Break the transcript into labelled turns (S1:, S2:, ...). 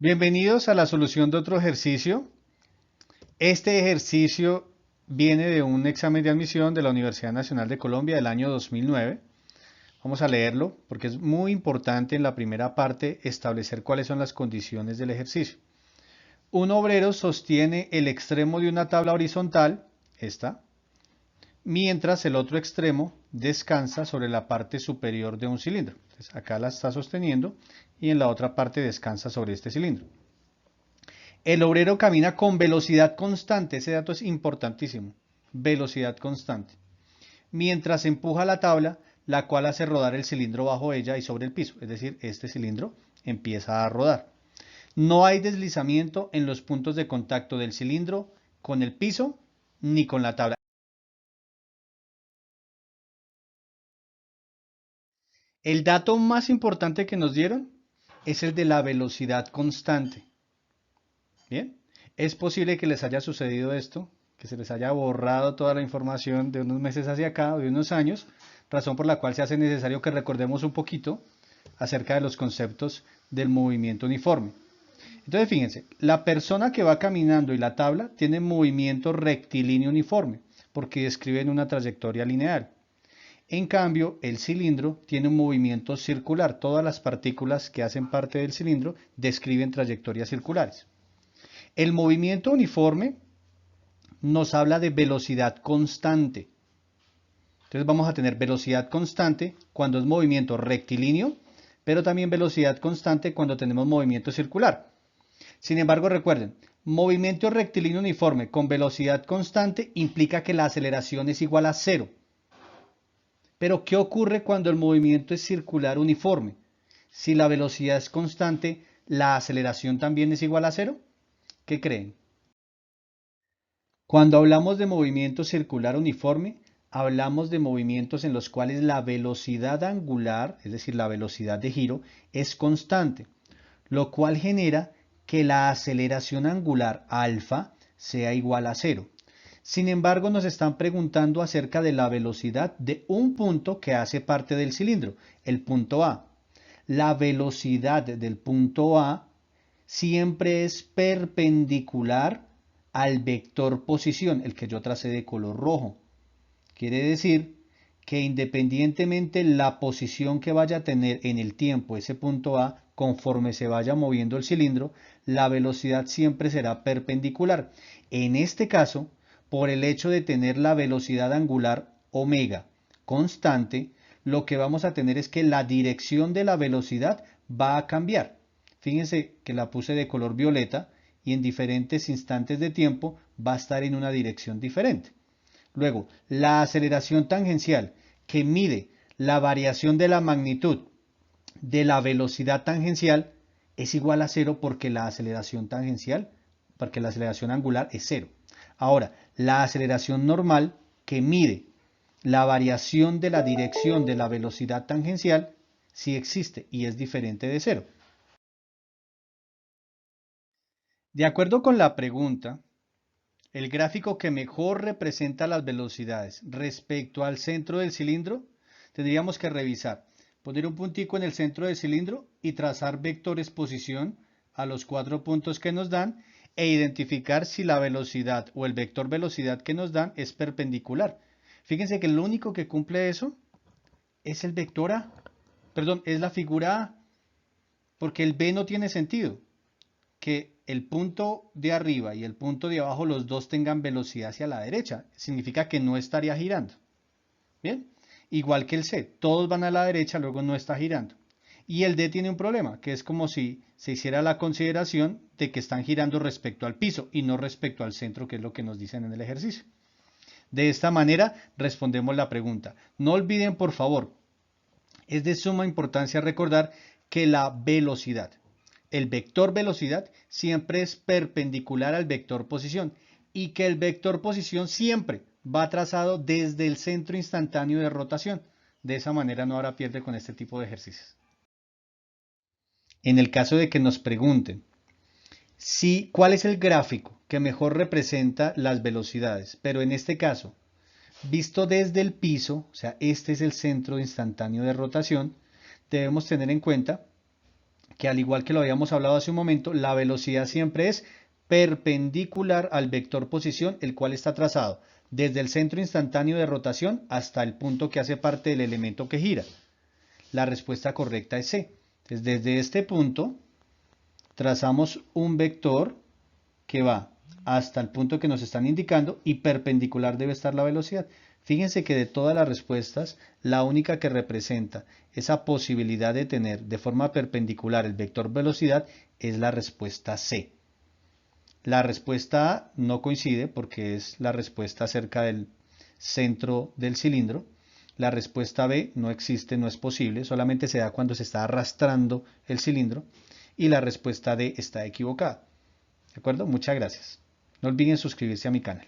S1: Bienvenidos a la solución de otro ejercicio. Este ejercicio viene de un examen de admisión de la Universidad Nacional de Colombia del año 2009. Vamos a leerlo porque es muy importante en la primera parte establecer cuáles son las condiciones del ejercicio. Un obrero sostiene el extremo de una tabla horizontal, esta, mientras el otro extremo descansa sobre la parte superior de un cilindro. Entonces, acá la está sosteniendo y en la otra parte descansa sobre este cilindro. El obrero camina con velocidad constante, ese dato es importantísimo, velocidad constante, mientras empuja la tabla, la cual hace rodar el cilindro bajo ella y sobre el piso, es decir, este cilindro empieza a rodar. No hay deslizamiento en los puntos de contacto del cilindro con el piso ni con la tabla. El dato más importante que nos dieron es el de la velocidad constante. Bien, es posible que les haya sucedido esto, que se les haya borrado toda la información de unos meses hacia acá o de unos años, razón por la cual se hace necesario que recordemos un poquito acerca de los conceptos del movimiento uniforme. Entonces, fíjense, la persona que va caminando y la tabla tienen movimiento rectilíneo uniforme, porque describen una trayectoria lineal. En cambio, el cilindro tiene un movimiento circular. Todas las partículas que hacen parte del cilindro describen trayectorias circulares. El movimiento uniforme nos habla de velocidad constante. Entonces vamos a tener velocidad constante cuando es movimiento rectilíneo, pero también velocidad constante cuando tenemos movimiento circular. Sin embargo, recuerden, movimiento rectilíneo uniforme con velocidad constante implica que la aceleración es igual a cero. Pero ¿qué ocurre cuando el movimiento es circular uniforme? Si la velocidad es constante, ¿la aceleración también es igual a cero? ¿Qué creen? Cuando hablamos de movimiento circular uniforme, hablamos de movimientos en los cuales la velocidad angular, es decir, la velocidad de giro, es constante, lo cual genera que la aceleración angular alfa sea igual a cero. Sin embargo, nos están preguntando acerca de la velocidad de un punto que hace parte del cilindro, el punto A. La velocidad del punto A siempre es perpendicular al vector posición, el que yo tracé de color rojo. Quiere decir que independientemente la posición que vaya a tener en el tiempo ese punto A, conforme se vaya moviendo el cilindro, la velocidad siempre será perpendicular. En este caso, por el hecho de tener la velocidad angular omega constante, lo que vamos a tener es que la dirección de la velocidad va a cambiar. Fíjense que la puse de color violeta y en diferentes instantes de tiempo va a estar en una dirección diferente. Luego, la aceleración tangencial, que mide la variación de la magnitud de la velocidad tangencial, es igual a cero porque la aceleración tangencial, porque la aceleración angular es cero. Ahora, la aceleración normal, que mide la variación de la dirección de la velocidad tangencial, sí existe y es diferente de cero. De acuerdo con la pregunta, el gráfico que mejor representa las velocidades respecto al centro del cilindro, tendríamos que revisar, poner un puntico en el centro del cilindro y trazar vectores posición a los 4 puntos que nos dan e identificar si la velocidad o el vector velocidad que nos dan es perpendicular. Fíjense que lo único que cumple eso es el vector A, perdón, es la figura A, porque el B no tiene sentido que el punto de arriba y el punto de abajo, los dos tengan velocidad hacia la derecha. Significa que no estaría girando. Bien, igual que el C, todos van a la derecha, luego no está girando. Y el D tiene un problema, que es como si se hiciera la consideración de que están girando respecto al piso y no respecto al centro, que es lo que nos dicen en el ejercicio. De esta manera respondemos la pregunta. No olviden, por favor, es de suma importancia recordar que la velocidad, el vector velocidad, siempre es perpendicular al vector posición y que el vector posición siempre va trazado desde el centro instantáneo de rotación. De esa manera no habrá pierde con este tipo de ejercicios. En el caso de que nos pregunten cuál es el gráfico que mejor representa las velocidades, pero en este caso, visto desde el piso, o sea, este es el centro instantáneo de rotación, debemos tener en cuenta que al igual que lo habíamos hablado hace un momento, la velocidad siempre es perpendicular al vector posición, el cual está trazado desde el centro instantáneo de rotación hasta el punto que hace parte del elemento que gira. La respuesta correcta es C. Entonces, desde este punto trazamos un vector que va hasta el punto que nos están indicando y perpendicular debe estar la velocidad. Fíjense que de todas las respuestas, la única que representa esa posibilidad de tener de forma perpendicular el vector velocidad es la respuesta C. La respuesta A no coincide porque es la respuesta cerca del centro del cilindro. La respuesta B no existe, no es posible, solamente se da cuando se está arrastrando el cilindro. Y la respuesta D está equivocada. ¿De acuerdo? Muchas gracias. No olviden suscribirse a mi canal.